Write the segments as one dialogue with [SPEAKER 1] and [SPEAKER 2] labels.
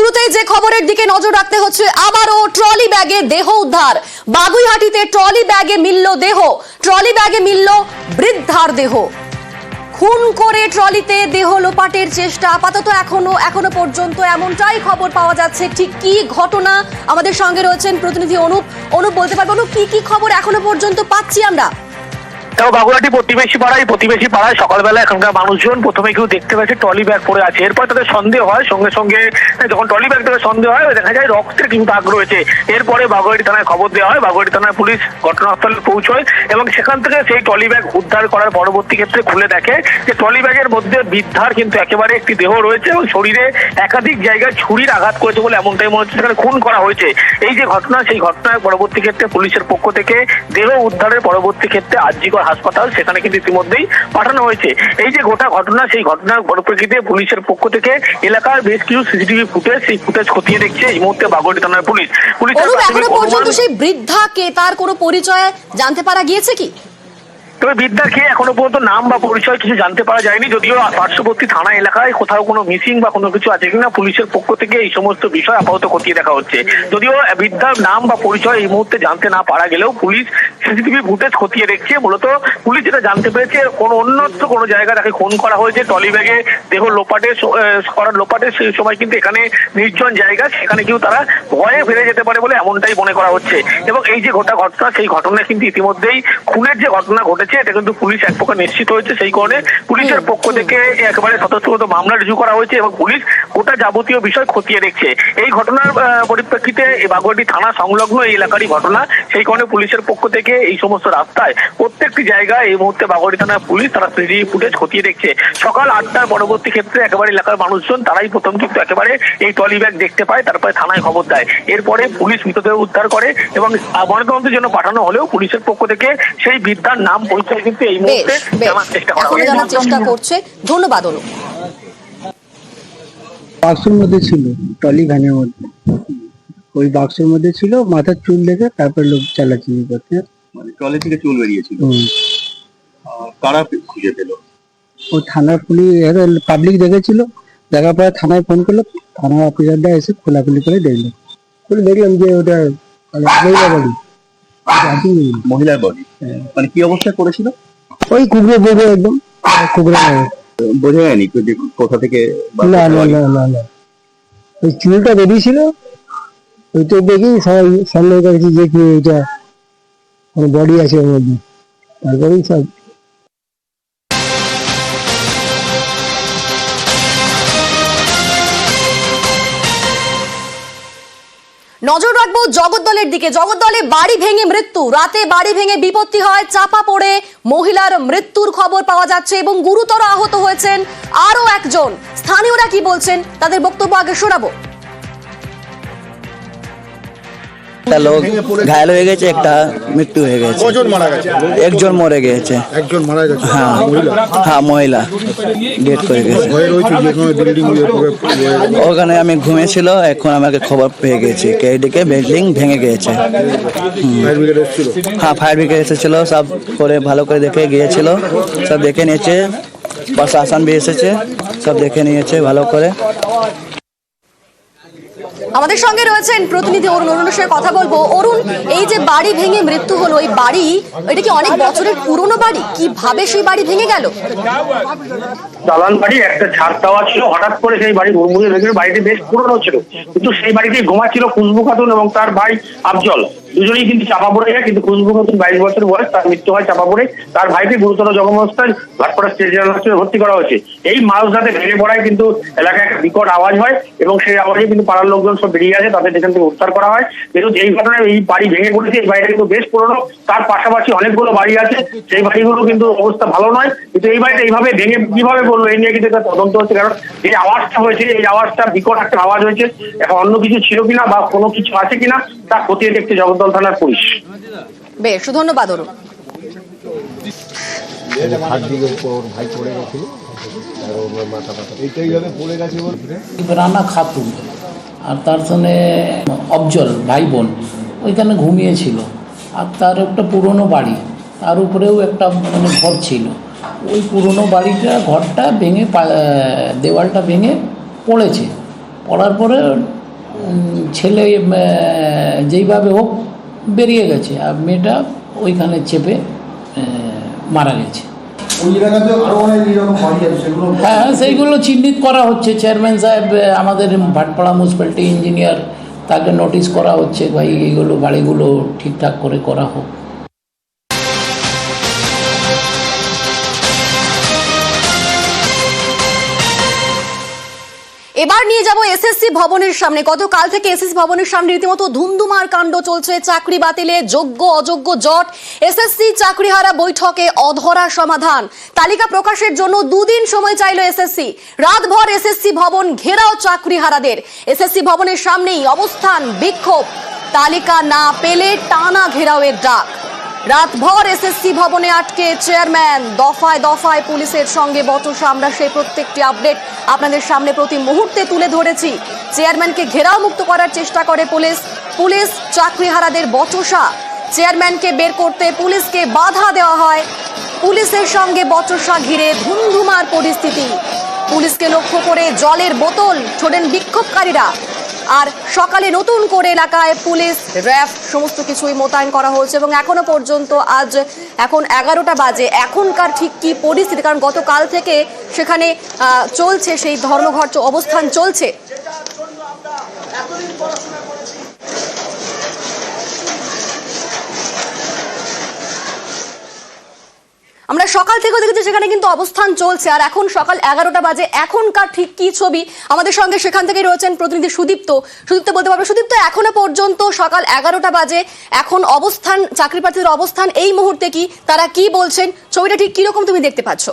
[SPEAKER 1] শুরুতেই যে খবরের দিকে নজর রাখতে হচ্ছে, আবারও ট্রলি ব্যাগে দেহ উদ্ধার। বাগুইহাটিতে ট্রলি ব্যাগে মিলল বৃদ্ধার দেহ। খুন করে ট্রলিতে দেহ লোপাটের চেষ্টা। আপাতত এখনো পর্যন্ত এমনটাই খবর পাওয়া যাচ্ছে। ঠিক কি ঘটনা, আমাদের সঙ্গে রয়েছেন প্রতিনিধি অনুপ বলতে পারবো কি খবর এখনো পর্যন্ত পাচ্ছি আমরা?
[SPEAKER 2] বাগুইহাটি প্রতিবেশী পাড়ায় সকালবেলা এখানকার মানুষজন প্রথমে কেউ দেখতে পাচ্ছে ট্রলি ব্যাগ পড়ে আছে। এরপর তাদের সন্দেহ হয়, সঙ্গে সঙ্গে যখন ট্রলি ব্যাগ থেকে সন্দেহ হয় দেখা যায় রক্তের কিন্তু দাগ রয়েছে। এরপরে বাগুইহাটি থানায় খবর দেওয়া হয়, বাগুইহাটি থানার পুলিশ ঘটনাস্থলে পৌঁছয় এবং সেখান থেকে সেই ট্রলি ব্যাগ উদ্ধার করার পরবর্তী ক্ষেত্রে খুলে দেখে যে ট্রলি ব্যাগের মধ্যে বৃদ্ধার কিন্তু একেবারে একটি দেহ রয়েছে এবং শরীরে একাধিক জায়গায় ছুরির আঘাত করেছে বলে এমনটাই মনে হচ্ছে সেখানে খুন করা হয়েছে। এই যে ঘটনা, সেই ঘটনার পরবর্তী ক্ষেত্রে পুলিশের পক্ষ থেকে দেহ উদ্ধারের পরবর্তী ক্ষেত্রে আরজিকর হাসপাতাল সেখানে কিন্তু ইতিমধ্যেই পাঠানো হয়েছে। এই যে গোটা ঘটনা, সেই ঘটনার পরিপ্রেক্ষিতে পুলিশের পক্ষ থেকে এলাকার বেশ কিছু সিসিটিভি ফুটেজ খতিয়ে দেখছে এই মুহূর্তে বাগুইহাটি থানার পুলিশ।
[SPEAKER 1] এখনো পর্যন্ত সেই বৃদ্ধা কে, তার কোনো পরিচয় জানতে পারা গিয়েছে কি?
[SPEAKER 2] তবে বৃদ্ধাকে এখনো পর্যন্ত নাম বা পরিচয় কিছু জানতে পারা যায়নি, যদিও পার্শ্ববর্তী থানা এলাকায় কোথাও কোনো মিসিং বা কোনো কিছু আছে কিনা পুলিশের পক্ষ থেকে এই সমস্ত বিষয় আপাতত খতিয়ে দেখা হচ্ছে। যদিও বৃদ্ধার নাম বা পরিচয় এই মুহূর্তে জানতে না পারা গেলেও পুলিশ সিসিটিভি ফুটেজ খতিয়ে দেখছে। মূলত পুলিশ যেটা জানতে পেরেছে, অন্যত্র কোনো জায়গায় তাকে খুন করা হয়েছে। ট্রলি ব্যাগে দেহ লোপাটের সেই সময় কিন্তু এখানে নির্জন জায়গা, সেখানে কিন্তু তারা ভয়ে ফিরে যেতে পারে বলে এমনটাই মনে করা হচ্ছে। এবং এই যে ঘটনা, সেই ঘটনা কিন্তু ইতিমধ্যেই খুনের যে ঘটনা ঘটেছে এটা কিন্তু পুলিশ এক প্রকার নিশ্চিত হয়েছে। সেই কারণে পুলিশের পক্ষ থেকে একেবারে স্বতঃস্ফূর্ত মামলা রুজু করা হয়েছে এবং পুলিশ গোটা যাবতীয় বিষয় খতিয়ে দেখছে। এই ঘটনার পরিপ্রেক্ষিতে বাগুইহাটি থানা সংলগ্ন এই এলাকারই ঘটনা, সেই কারণে পুলিশের পক্ষ থেকে এই সমস্ত রাস্তায় প্রত্যেকটি জায়গায় এই মুহূর্তে বাগুইহাটি থানার পুলিশ তারা সিসিটিভি ফুটেজ খতিয়ে দেখছে। সকাল 8টার পরবর্তী ক্ষেত্রে একেবারে এলাকার মানুষজন তারাই প্রথম কিন্তু একেবারে এই ট্রলি ব্যাগ দেখতে পায়, তারপরে থানায় খবর দেয়। এরপরে পুলিশ মৃতদেহ উদ্ধার করে এবং ময়নাতদন্তের জন্য পাঠানো হলেও পুলিশের পক্ষ থেকে সেই বৃদ্ধার নাম পরিচয় কিন্তু এই মুহূর্তে জানার
[SPEAKER 1] চেষ্টা করছে। ধন্যবাদ অনুপ।
[SPEAKER 3] বাক্সের মধ্যে ছিল, ট্রলি ভ্যানের মধ্যে, ওই বাক্সের মধ্যে ছিল। মাথার চুল দেখে তারপর লোক চালাচালি করতে,
[SPEAKER 4] মানে ট্রলি থেকে চুল বেরিয়েছিল। কারা খুঁজে পেল?
[SPEAKER 3] ও থানার পুলিশ, পাবলিক দেখেছিল, দেখার পরে থানায় ফোন করলো, থানার অফিসাররা এসে খোলাখুলি করে দেখলো। দেখলাম যে ওটা
[SPEAKER 4] মহিলার বডি। মানে কি অবস্থায় করেছিল?
[SPEAKER 3] ওই কুকুরে বলবে, একদম কুকুরে
[SPEAKER 4] বোঝা যায়নি কোথা থেকে।
[SPEAKER 3] না, ওই চুলটা বেরিয়েছিল, ওইটা দেখেই সবাই সন্দেহ করেছে যে কি ওইটা বডি আছে ওর মধ্যে। তারপরেই সব
[SPEAKER 1] নজর রাখবো জগদ্দলের দিকে। জগদ্দলে বাড়ি ভেঙে মৃত্যু, রাতে বাড়ি ভেঙে বিপত্তি হয়, চাপা পড়ে মহিলার মৃত্যুর খবর পাওয়া যাচ্ছে এবং গুরুতর আহত হয়েছেন আরো একজন। স্থানীয়রা কি বলছেন তাদের বক্তব্য আগে শোনাবো।
[SPEAKER 5] একটা লোক ঘায়ল হয়ে গেছে, একটা মৃত্যু হয়ে গেছে।
[SPEAKER 6] কজন মারা গেছে?
[SPEAKER 5] একজন মরে গেছে।
[SPEAKER 6] একজন মারা গেছে?
[SPEAKER 5] হ্যাঁ, মহিলা ডেথ করে গেছে। ওখানে আমি ঘুমিয়েছিল, এখন আমাকে খবর পেয়ে গেছি এইদিকে বিল্ডিং ভেঙে গিয়েছে। হ্যাঁ, ফায়ার ব্রিগেড এসেছিল, সব করে ভালো করে দেখে গিয়েছিল, সব দেখে নিয়েছে, প্রশাসন भी এসেছে, সব দেখে নিয়েছে ভালো করে।
[SPEAKER 1] আমাদের সঙ্গে রয়েছেন প্রতিনিধি অরুণের সঙ্গে কথা বলবো। অরুণ, এই যে বাড়ি ভেঙে মৃত্যু হলো, এই বাড়ি এটা কি অনেক বছরের পুরনো বাড়ি? কিভাবে সেই বাড়ি ভেঙে গেল?
[SPEAKER 2] দালান বাড়ি, একটা ছাদ দেওয়া ছিল, হঠাৎ করে সেই বাড়ি হুড়মুড়িয়ে ভেঙে। বাড়িটি বেশ পুরনো ছিল, কিন্তু সেই বাড়িতেই ঘুমাচ্ছিল খুশবু খাতুন এবং তার ভাই আফজল। দুজনেই কিন্তু চাপা পড়ে যায়, কিন্তু খুশবু খাতুন 22 বছর বয়স, তার মৃত্যু হয় চাপা পড়ে। তার ভাইকে গুরুতর জখম অবস্থায় ভাটপাড়া স্টেট জেনারেল হাসপাতালে ভর্তি করা হয়েছে। এই মাঝরাতে ভেঙে পড়ায় কিন্তু এলাকায় একটা বিকট আওয়াজ হয় এবং সেই আওয়াজে কিন্তু পাড়ার লোকজন সব বেরিয়ে আসে, তাদের এখান থেকে উদ্ধার করা হয়। কিন্তু এই ঘটনায় এই বাড়ি ভেঙে পড়েছে, এই বাড়িটা কিন্তু বেশ পুরনো, তার পাশাপাশি অনেকগুলো বাড়ি আছে, সেই বাড়িগুলো কিন্তু অবস্থা ভালো নয়। কিন্তু এই বাড়িটা এইভাবে ভেঙে কিভাবে পড়লো এই নিয়ে কিন্তু একটা তদন্ত হচ্ছে, কারণ এই আওয়াজটা হয়েছে, এই আওয়াজটা বিকট একটা আওয়াজ হয়েছে। এখন অন্য কিছু ছিল কিনা বা কোনো কিছু আছে কিনা তা খতিয়ে দেখতে জগদ্দল থানার পুলিশ।
[SPEAKER 1] বেশ, ধন্যবাদ অরুণ।
[SPEAKER 7] রানা খাতুন আর তার সঙ্গে অফজল ভাই বোন ওইখানে ঘুমিয়েছিল। আর তার একটা পুরনো বাড়ি, তার উপরেও একটা মানে ঘর ছিল। ওই পুরনো বাড়িটা, ঘরটা ভেঙে দেওয়ালটা ভেঙে পড়েছে। পড়ার পরে ছেলে যেইভাবে হোক বেরিয়ে গেছে, আর মেয়েটা ওইখানে চেপে মারা গেছে।
[SPEAKER 6] ওই এলাকাতে আরো অনেক এরকম বাড়ি আছে, সেগুলো
[SPEAKER 7] হ্যাঁ, সেইগুলো চিহ্নিত করা হচ্ছে। চেয়ারম্যান সাহেব, আমাদের ভাটপাড়া মিউনিসিপ্যালিটি ইঞ্জিনিয়ার, তাকে নোটিশ করা হচ্ছে, ভাই এইগুলো বাড়িগুলো ঠিকঠাক করে করা হোক।
[SPEAKER 1] এবার নিয়ে যাব এসএসসি ভবনের সামনে। গতকাল থেকে এসএসসি ভবনের সামনে রীতিমতো ধুমধুমার কাণ্ড চলছে। চাকরি বাতিলে যোগ্য অযোগ্য জট, এসএসসি চাকরিহারা বৈঠকে অধরা সমাধান। তালিকা প্রকাশের জন্য 2 দিন সময় চাইল এসএসসি। রাতভর এসএসসি ভবন ঘেরাও চাকরিহারাদের। এসএসসি ভবনের সামনেই অবস্থান, বিক্ষোভ। তালিকা না পেলে টানা ঘেরাওয়ের ডাক। রাতভর এসএসসি ভবনে আটকে চেয়ারম্যান, দফায় দফায় পুলিশের সঙ্গে বচসা। আমরা সেই প্রত্যেকটি আপডেট আপনাদের সামনে প্রতি মুহূর্তে তুলে ধরেছি। চেয়ারম্যানকে ঘেরাও মুক্ত করার চেষ্টা করে পুলিশ চাকরিহারাদের বচসা। চেয়ারম্যানকে বের করতে পুলিশকে বাধা দেওয়া হয়। পুলিশের সঙ্গে বচসা ঘিরে ধুমধুমার পরিস্থিতি। পুলিশকে লক্ষ্য করে জলের বোতল ছোড়েন বিক্ষোভকারীরা। আর সকালে নতুন করে এলাকায় পুলিশ, র্যাব সমস্ত কিছুই মোতায়েন করা হয়েছে এবং এখনো পর্যন্ত আজ এখন 11টা বাজে। এখনকার ঠিক কি পরিস্থিতি, কারণ গতকাল থেকে সেখানে চলছে সেই ধর্মঘট অবস্থান চলছে। আমরা সকাল থেকে দেখেছি সেখানে কিন্তু অবস্থান চলছে, আর এখন সকাল 11টা বাজে। এখনকার ঠিক কি ছবি, আমাদের সঙ্গে সেখান থেকে রয়েছেন প্রতিনিধি সুদীপ্ত। বলতে পারবে সুদীপ্ত, এখনো পর্যন্ত সকাল 11টা বাজে, এখন অবস্থান, চাকরি প্রার্থীদের অবস্থান এই মুহূর্তে কি, তারা কি বলছেন, ছবিটা ঠিক কিরকম তুমি দেখতে পাচ্ছ?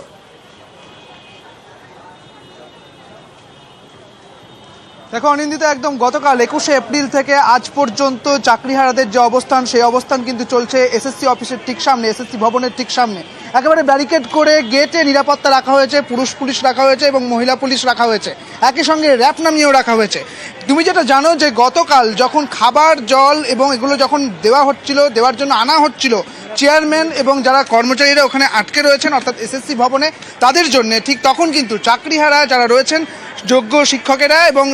[SPEAKER 8] দেখো অনিন্দিতা, একদম গতকাল 21শে এপ্রিল থেকে আজ পর্যন্ত চাকরিহারাদের যে অবস্থান, সেই অবস্থান কিন্তু চলছে এসএসসি অফিসের ঠিক সামনে, এসএসসি ভবনের ঠিক সামনে। একেবারে ব্যারিকেড করে গেটে নিরাপত্তা রাখা হয়েছে, পুলিশ রাখা হয়েছে এবং মহিলা পুলিশ রাখা হয়েছে, একই সঙ্গে র্যাব নামিয়েও রাখা হয়েছে। তুমি যেটা জানো যে গতকাল যখন খাবার, জল এবং এগুলো যখন দেওয়ার জন্য আনা হচ্ছিল, চেয়ারম্যান এবং যারা কর্মচারীরা ওখানে আটকে রয়েছেন অর্থাৎ এসএসসি ভবনে, তাদের জন্য ঠিক তখন কিন্তু চাকরিহারা যারা রয়েছেন, যোগ্য শিক্ষকেরা, এবং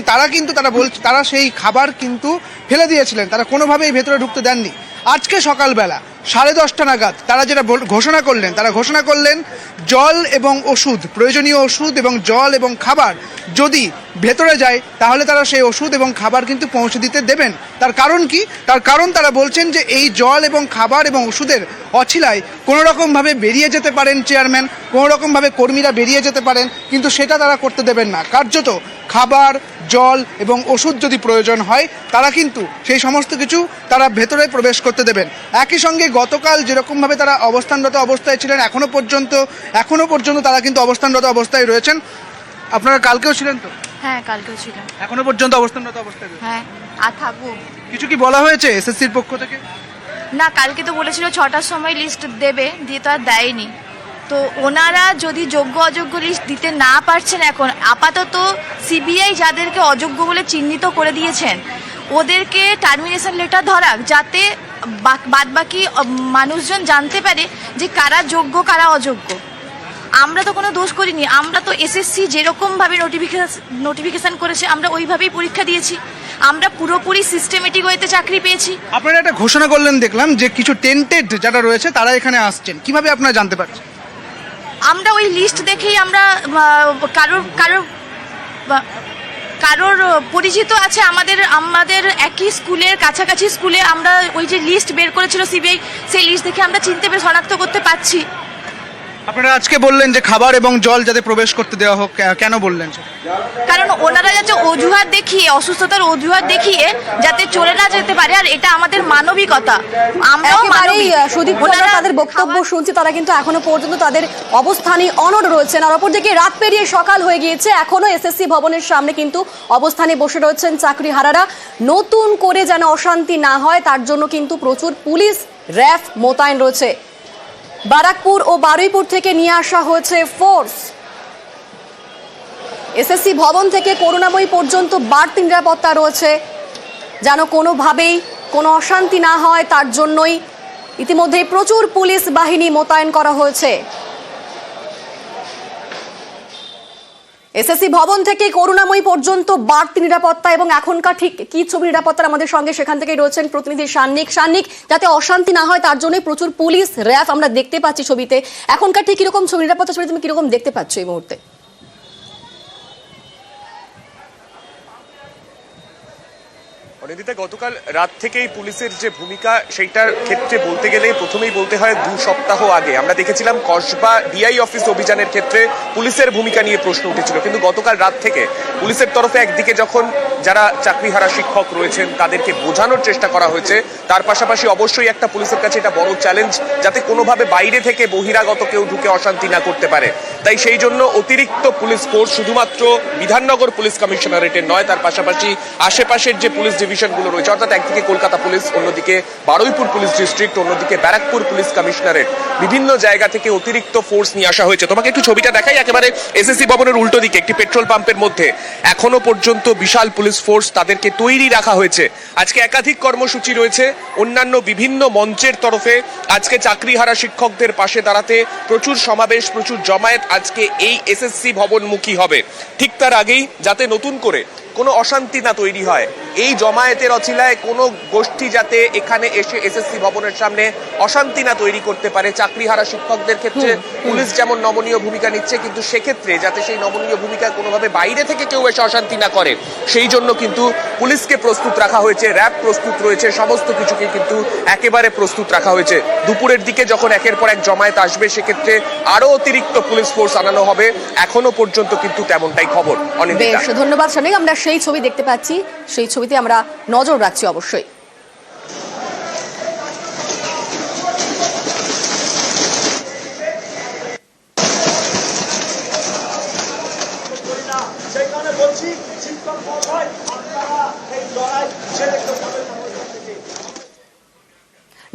[SPEAKER 8] তারা সেই খাবার কিন্তু ফেলে দিয়েছিলেন, তারা কোনোভাবেই ভেতরে ঢুকতে দেননি। আজকে সকালবেলা 10:30 নাগাদ তারা যেটা ঘোষণা করলেন জল এবং ওষুধ, প্রয়োজনীয় ওষুধ এবং জল এবং খাবার যদি ভেতরে যায় তাহলে তারা সেই ওষুধ এবং খাবার কিন্তু পৌঁছে দিতে দেবেন। তার কারণ কি? তার কারণ তারা বলছেন যে এই জল এবং খাবার এবং ওষুধের অছিলায় কোনোরকমভাবে বেরিয়ে যেতে পারেন চেয়ারম্যান, কোনোরকমভাবে কর্মীরা বেরিয়ে যেতে পারেন, কিন্তু সেটা তারা করতে দেবেন না। কার্যত খাবার, জল এবং ওষুধ যদি প্রয়োজন হয় তারা কিন্তু সেই সমস্ত কিছু তারা ভেতরে প্রবেশ করতে দেবেন। একই সঙ্গে গতকাল যেরকমভাবে তারা অবস্থানরত অবস্থায় ছিলেন, এখনো পর্যন্ত তারা কিন্তু অবস্থানরত অবস্থায় রয়েছেন। আপনারা কালকেও ছিলেন তো?
[SPEAKER 9] হ্যাঁ, কালকেও ছিলাম।
[SPEAKER 8] এখনো পর্যন্ত অবস্থানরত অবস্থায় রয়েছেন?
[SPEAKER 9] হ্যাঁ, আর থাকবো।
[SPEAKER 8] কিছু কি বলা হয়েছে এসএসসির পক্ষ থেকে?
[SPEAKER 9] না, কালকে তো বলেছিল 6টার সময় লিস্ট দেবে, দিয়ে তো আর দেয়নি। তো ওনারা যদি যোগ্য অযোগ্য লিস্ট দিতে না পারছেন, এখন আপাতত সিবিআই যাদেরকে অযোগ্য বলে চিহ্নিত করে দিয়েছেন ওদেরকে টার্মিনেশন লেটার ধরাক, যাতে বাদবাকি মানুষজন জানতে পারে যে কারা যোগ্য কারা অযোগ্য। আমরা তো কোনো দোষ করিনি, আমরা তো এসএসসি যেরকমভাবে নোটিফিকেশন করেছে আমরা ওইভাবেই পরীক্ষা দিয়েছি, আমরা পুরোপুরি সিস্টেমেটিক ওয়েতে চাকরি পেয়েছি।
[SPEAKER 8] আপনারা একটা ঘোষণা করলেন, দেখলাম যে কিছু টেন্টেড যারা রয়েছে তারা এখানে আসছেন, কিভাবে আপনারা জানতে পারছেন?
[SPEAKER 9] আমরা ওই লিস্ট দেখেই আমরা কারোর পরিচিত আছে আমাদের একই স্কুলের কাছাকাছি স্কুলে, আমরা ওই যে লিস্ট বের করেছিল সিবিআই, সেই লিস্ট দেখে আমরা শনাক্ত করতে পারছি।
[SPEAKER 8] আপনারা আজকে বললেন যে খাবার এবং জল যাতে প্রবেশ করতে দেওয়া হোক, কেন বললেন?
[SPEAKER 9] কারণ ওনারা যাতে অজুহাত দেখিয়ে, অসুস্থতার অজুহাত দেখিয়ে যাতে চলে না যেতে পারে, আর এটা আমাদের মানবিকতা। আমরাও
[SPEAKER 1] সুদীপ, তাদের বক্তব্য শুনছি, তারা কিন্তু এখনো পর্যন্ত তাদের অবস্থানে অনড় রয়েছেন। আর অপরদিকে রাত পেরিয়ে সকাল হয়ে গিয়েছে, এখনো এসএসসি ভবনের সামনে কিন্তু অবস্থানে বসে রয়েছেন চাকরিহারারা। নতুন করে যেন অশান্তি না হয় তার জন্য কিন্তু প্রচুর পুলিশ, র্যাব মোতায়েন রয়েছে। বারাকপুর ও বারুইপুর থেকে নিয়ে আসা হয়েছে ফোর্স। এসএসসি ভবন থেকে করুণাময়ী পর্যন্ত বাড়তি নিরাপত্তা রয়েছে, যেন কোনোভাবেই কোনো অশান্তি না হয় তার জন্যই ইতিমধ্যে প্রচুর পুলিশ বাহিনী মোতায়েন করা হয়েছে। এসএসসি ভবন থেকে করুণাময়ী পর্যন্ত বাড়তি নিরাপত্তা এবং এখনকার ঠিক কি ছবি নিরাপত্তার আমাদের সঙ্গে সেখান থেকেই রয়েছেন প্রতিনিধি সান্নিক যাতে অশান্তি না হয় তার জন্য প্রচুর পুলিশ র্যাফ আমরা দেখতে পাচ্ছি ছবিতে। এখনকার ঠিক কিরকম ছবি নিরাপত্তা ছবি তুমি কিরকম দেখতে পাচ্ছ এই মুহূর্তে?
[SPEAKER 10] অনিন্দিতা, গতকাল রাত থেকেই পুলিশের যে ভূমিকা সেইটার ক্ষেত্রে বলতে গেলে প্রথমেই বলতে হয় 2 সপ্তাহ আগে আমরা দেখেছিলাম কসবা ডিআই অফিস অভিযানের ক্ষেত্রে পুলিশের ভূমিকা নিয়ে প্রশ্ন উঠেছিল, কিন্তু গতকাল রাত থেকে পুলিশের তরফে একদিকে যখন যারা চাকরিহারা শিক্ষক রয়েছেন তাদেরকে বোঝানোর চেষ্টা করা হয়েছে, তার পাশাপাশি অবশ্যই একটা পুলিশের কাছে এটা বড় চ্যালেঞ্জ যাতে কোনোভাবে বাইরে থেকে বহিরাগত কেউ ঢুকে অশান্তি না করতে পারে। তাই সেই জন্য অতিরিক্ত পুলিশ ফোর্স শুধুমাত্র বিধাননগর পুলিশ কমিশনারেটের নয়, তার পাশাপাশি আশেপাশের যে পুলিশ ডিভিশনগুলো রয়েছে, অর্থাৎ একদিকে কলকাতা পুলিশ, অন্যদিকে বারুইপুর পুলিশ ডিস্ট্রিক্ট, অন্যদিকে ব্যারাকপুর পুলিশ কমিশনারেট, বিভিন্ন জায়গা থেকে অতিরিক্ত ফোর্স নিয়ে আসা হয়েছে। তোমাকে একটু ছবিটা দেখাই, একেবারে এসএসসি ভবনের উল্টো দিকে একটি পেট্রোল পাম্পের মধ্যে এখনো পর্যন্ত বিশাল পুলিশ ফোর্স তাদেরকে তৈরি রাখা হয়েছে। আজকে একাধিক কর্মসূচি রয়েছে অন্যান্য বিভিন্ন মঞ্চের তরফে। আজকে চাকরিহারা শিক্ষকদের পাশে দাঁড়াতে প্রচুর সমাবেশ, প্রচুর জমায়েত আজকে এই এসএসসি ভবনমুখী হবে। ঠিক তার আগেই যাতে নতুন করে কোনো অশান্তি না তৈরি হয়, এই জমায়েতের অছিলায় কোনো গোষ্ঠী যাতে এখানে এসে এসএসসি ভবনের সামনে অশান্তি না তৈরি করতে পারে। চাকরিহারা শিক্ষকদের ক্ষেত্রে পুলিশ যেমন নমনীয় ভূমিকা নিচ্ছে, কিন্তু সেক্ষেত্রে যাতে সেই নমনীয় ভূমিকা কোনোভাবে বাইরে থেকে কেউ এসে অশান্তি না করে, সেই জন্য কিন্তু পুলিশকে প্রস্তুত রাখা হয়েছে, র্যাব প্রস্তুত রয়েছে, সমস্ত কিছুকে কিন্তু একেবারে প্রস্তুত রাখা হয়েছে। দুপুরের দিকে যখন একের পর এক জমায়েত আসবে, সেক্ষেত্রে আরো অতিরিক্ত পুলিশ ফোর্স আনানো হবে। এখনো পর্যন্ত কিন্তু তেমনটাই খবর।
[SPEAKER 1] বেশ, ধন্যবাদ সানিক। আমরা সেই ছবি দেখতে পাচ্ছি, সেই ছবিতে আমরা নজর রাখছি অবশ্যই।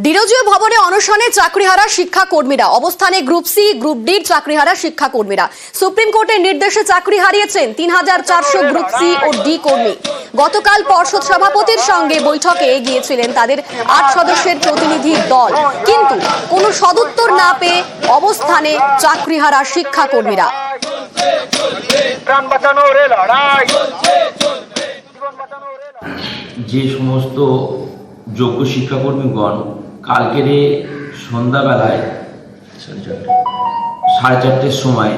[SPEAKER 1] ডিরোজিও ভবনে অনশনে চাকরিহারা শিক্ষাকর্মীরা, অবস্থানে গ্রুপ সি গ্রুপ ডি চাকরিহারা শিক্ষাকর্মীরা। সুপ্রিম কোর্টের নির্দেশে চাকরি হারিয়েছেন 3400 গ্রুপ সি ও ডি কর্মী। গতকাল পর্ষদ সভাপতির সঙ্গে বৈঠকে গিয়েছিলেন তাদের 8 সদস্যের প্রতিনিধি দল, কিন্তু কোনো সদুত্তর না পেয়ে অবস্থানে চাকরিহারা শিক্ষাকর্মীরা।
[SPEAKER 11] যে সমস্ত যোগ্য শিক্ষাকর্মীগণ কালকের সন্ধ্যাবেলায় 4:30টার সময়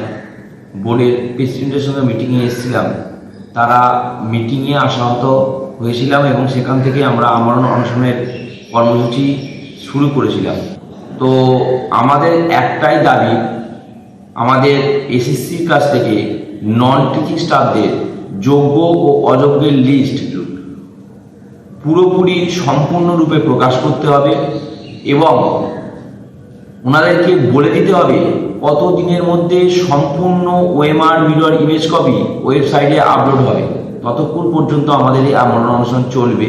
[SPEAKER 11] বোর্ডের প্রেসিডেন্টের সঙ্গে মিটিংয়ে এসেছিলাম, তারা মিটিংয়ে আশাহত হয়েছিলাম এবং সেখান থেকে আমরা আমরণ অনশনের কর্মসূচি শুরু করেছিলাম। তো আমাদের একটাই দাবি, আমাদের এসএসসির কাছ থেকে নন টিচিং স্টাফদের যোগ্য ও অযোগ্যের লিস্ট পুরোপুরি সম্পূর্ণরূপে প্রকাশ করতে হবে এবং ওনাদেরকে বলে দিতে হবে কত দিনের মধ্যে সম্পূর্ণ ওএমআর ভিডিওর ইমেজ কপি ওয়েবসাইটে আপলোড হবে। ততক্ষণ পর্যন্ত আমাদের এই আমরণ অনশন চলবে।